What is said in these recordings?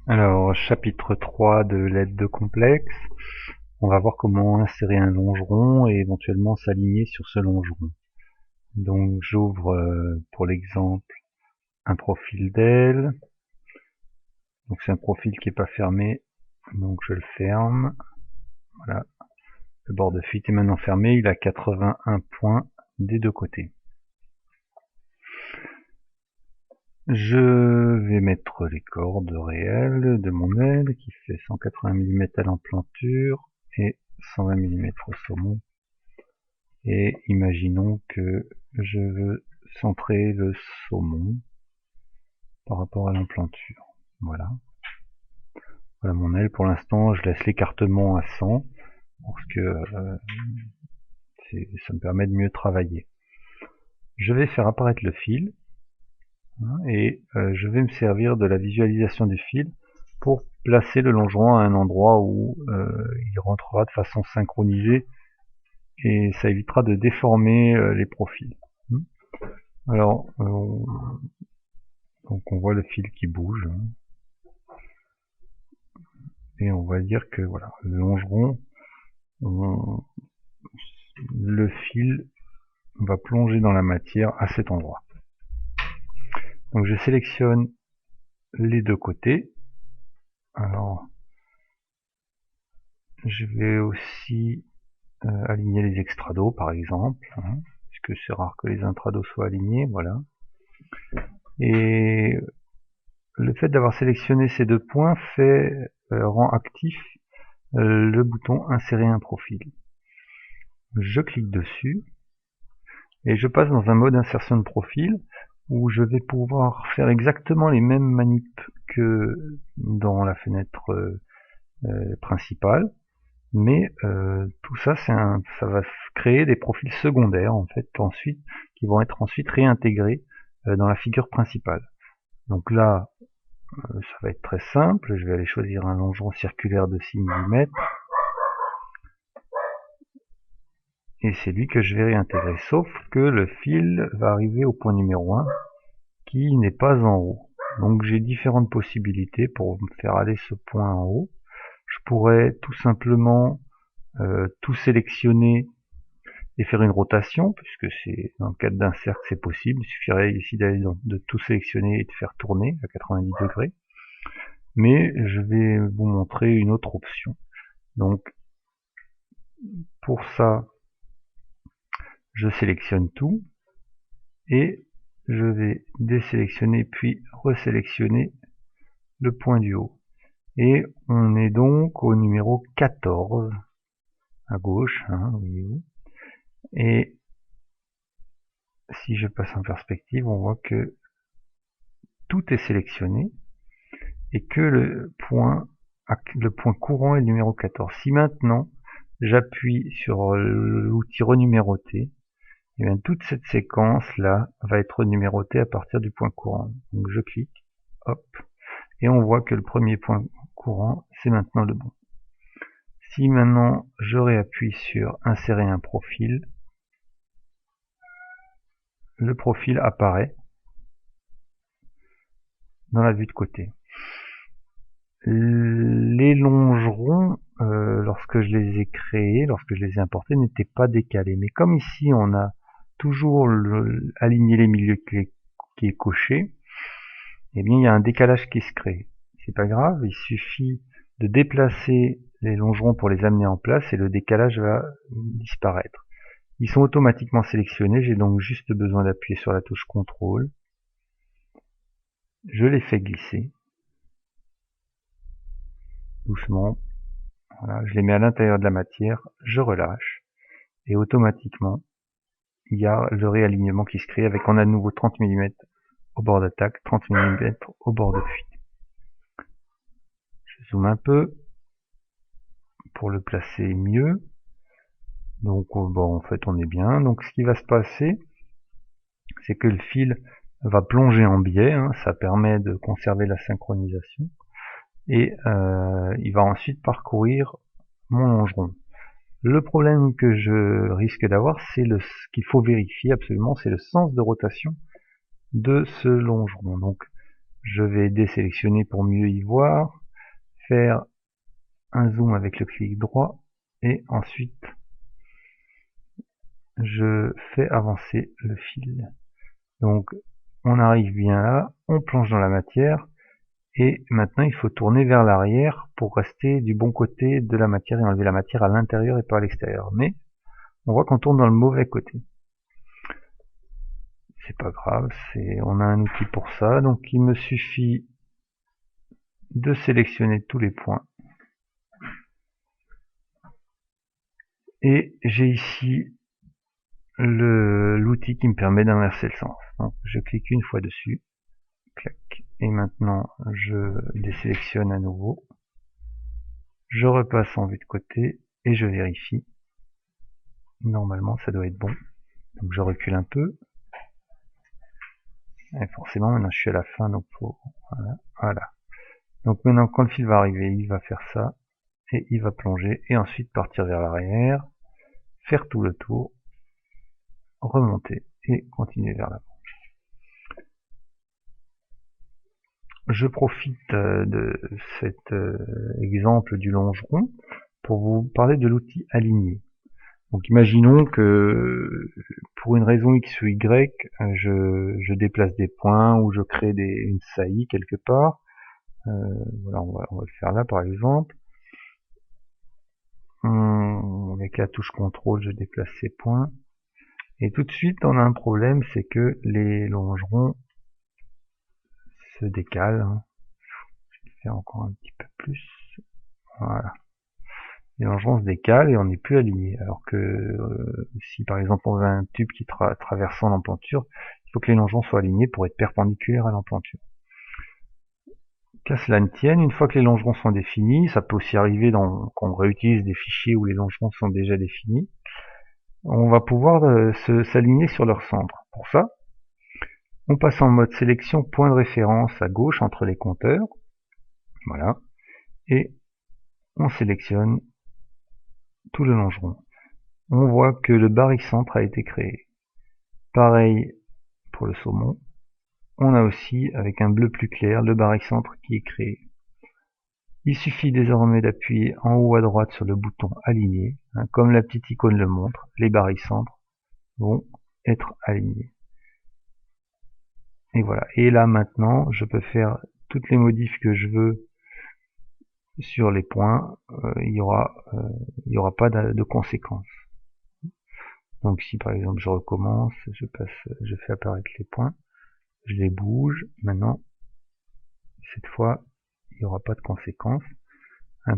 Alors, chapitre 3 de l'aide de complexe, on va voir comment insérer un longeron et éventuellement s'aligner sur ce longeron. Donc j'ouvre pour l'exemple un profil d'aile. Donc c'est un profil qui n'est pas fermé, donc je le ferme. Voilà, le bord de fuite est maintenant fermé, il a 81 points des deux côtés. Je vais mettre les cordes réelles de mon aile qui fait 180 mm à l'emplanture et 120 mm au saumon. Et imaginons que je veux centrer le saumon par rapport à l'emplanture. Voilà. Voilà mon aile. Pour l'instant, je laisse l'écartement à 100 parce que ça me permet de mieux travailler. Je vais faire apparaître le fil et je vais me servir de la visualisation du fil pour placer le longeron à un endroit où il rentrera de façon synchronisée et ça évitera de déformer les profils. Alors, donc on voit le fil qui bouge. Et on va dire que voilà, le longeron, le fil va plonger dans la matière à cet endroit. Donc je sélectionne les deux côtés. Alors, je vais aussi aligner les extrados par exemple, puisque c'est rare que les intrados soient alignés, voilà. Et le fait d'avoir sélectionné ces deux points rend actif le bouton insérer un profil. Je clique dessus et je passe dans un mode insertion de profil où je vais pouvoir faire exactement les mêmes manips que dans la fenêtre principale, mais tout ça, ça va créer des profils secondaires en fait ensuite, qui vont être ensuite réintégrés dans la figure principale. Donc là, ça va être très simple, je vais aller choisir un longeron circulaire de 6 mm, et c'est lui que je vais réintégrer, sauf que le fil va arriver au point numéro 1, qui n'est pas en haut. Donc j'ai différentes possibilités pour me faire aller ce point en haut. Je pourrais tout simplement tout sélectionner et faire une rotation, puisque c'est dans le cadre d'un cercle c'est possible. Il suffirait ici de tout sélectionner et de faire tourner à 90 degrés. Mais je vais vous montrer une autre option. Donc pour ça, je sélectionne tout et je vais désélectionner puis resélectionner le point du haut. Et on est donc au numéro 14 à gauche, voyez-vous. Et si je passe en perspective, on voit que tout est sélectionné et que le point courant est le numéro 14. Si maintenant j'appuie sur l'outil renuméroter, et bien toute cette séquence là va être numérotée à partir du point courant. Donc je clique, hop, et on voit que le premier point courant c'est maintenant le bon. Si maintenant je réappuie sur insérer un profil, le profil apparaît dans la vue de côté. Les longerons, lorsque je les ai créés, lorsque je les ai importés, n'étaient pas décalés. Mais comme ici on a toujours aligné les milieux qui est coché, eh bien il y a un décalage qui se crée. C'est pas grave, il suffit de déplacer les longerons pour les amener en place et le décalage va disparaître. Ils sont automatiquement sélectionnés, j'ai donc juste besoin d'appuyer sur la touche contrôle. Je les fais glisser doucement. Voilà, je les mets à l'intérieur de la matière, je relâche et automatiquement il y a le réalignement qui se crée avec on a de nouveau 30 mm au bord d'attaque, 30 mm au bord de fuite. Je zoome un peu pour le placer mieux. Donc bon, en fait on est bien. Donc ce qui va se passer, c'est que le fil va plonger en biais, ça permet de conserver la synchronisation, et il va ensuite parcourir mon longeron. Le problème que je risque d'avoir, c'est ce qu'il faut vérifier absolument, c'est le sens de rotation de ce longeron. Donc Je vais désélectionner pour mieux y voir, faire un zoom avec le clic droit et ensuite je fais avancer le fil. Donc on arrive bien là, on plonge dans la matière et maintenant il faut tourner vers l'arrière pour rester du bon côté de la matière et enlever la matière à l'intérieur et pas à l'extérieur. Mais on voit qu'on tourne dans le mauvais côté. C'est pas grave, on a un outil pour ça, donc il me suffit de sélectionner tous les points. Et j'ai ici l'outil qui me permet d'inverser le sens. Donc je clique une fois dessus, clac, et maintenant je désélectionne à nouveau. Je repasse en vue de côté et je vérifie. Normalement ça doit être bon. Donc je recule un peu. Et forcément maintenant je suis à la fin, donc voilà. Donc maintenant quand le fil va arriver, il va faire ça et il va plonger et ensuite partir vers l'arrière, faire tout le tour, remonter et continuer vers l'avant. Je profite de cet exemple du longeron pour vous parler de l'outil aligné. Donc imaginons que pour une raison X ou Y, je déplace des points ou je crée une saillie quelque part. Voilà, on va le faire là par exemple. Avec la touche CTRL, je déplace ces points. Et tout de suite, on a un problème, c'est que les longerons se décalent. Je vais le faire encore un petit peu plus. Voilà. Les longerons se décalent et on n'est plus aligné. Alors que si par exemple on veut un tube qui traversant l'emplanture, il faut que les longerons soient alignés pour être perpendiculaires à l'emplanture. Qu'à cela ne tienne, une fois que les longerons sont définis, ça peut aussi arriver qu'on réutilise des fichiers où les longerons sont déjà définis, on va pouvoir s'aligner sur leur centre. Pour ça, on passe en mode sélection point de référence à gauche entre les compteurs, voilà, et on sélectionne tout le longeron. On voit que le barycentre a été créé. Pareil pour le saumon. On a aussi, avec un bleu plus clair, le barycentre qui est créé. Il suffit désormais d'appuyer en haut à droite sur le bouton aligner. Comme la petite icône le montre, les barycentres vont être alignés. Et voilà. Et là maintenant, je peux faire toutes les modifs que je veux sur les points. Il y aura pas de conséquences. Donc si par exemple je recommence, je fais apparaître les points, je les bouge. Maintenant, cette fois, il n'y aura pas de conséquences.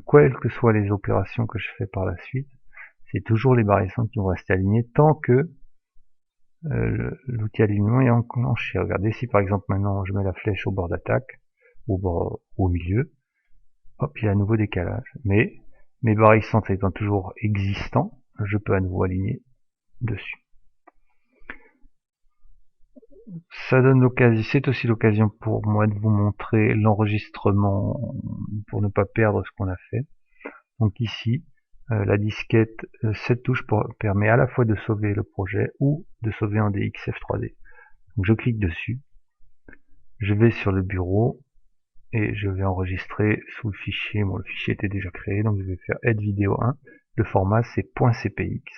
Quelles que soient les opérations que je fais par la suite, c'est toujours les barycentres qui vont rester alignés tant que l'outil alignement est enclenché. Regardez, si par exemple maintenant je mets la flèche au bord d'attaque, au milieu, hop, il y a un nouveau décalage. Mais mes barycentres étant toujours existants, je peux à nouveau aligner dessus. Ça donne l'occasion, c'est aussi l'occasion pour moi de vous montrer l'enregistrement pour ne pas perdre ce qu'on a fait. Donc ici, la disquette, cette touche permet à la fois de sauver le projet ou de sauver en DXF 3D. Donc je clique dessus, je vais sur le bureau et je vais enregistrer sous le fichier. Bon, le fichier était déjà créé, donc je vais faire aide vidéo 1. Le format c'est .cpx,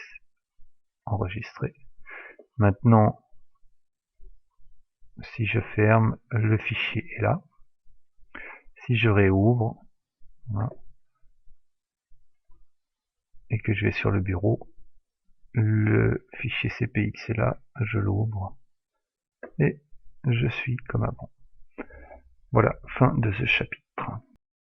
enregistré. Maintenant, si je ferme, le fichier est là. Si je réouvre, voilà, et que je vais sur le bureau, le fichier CPX est là, je l'ouvre, et je suis comme avant. Voilà, fin de ce chapitre.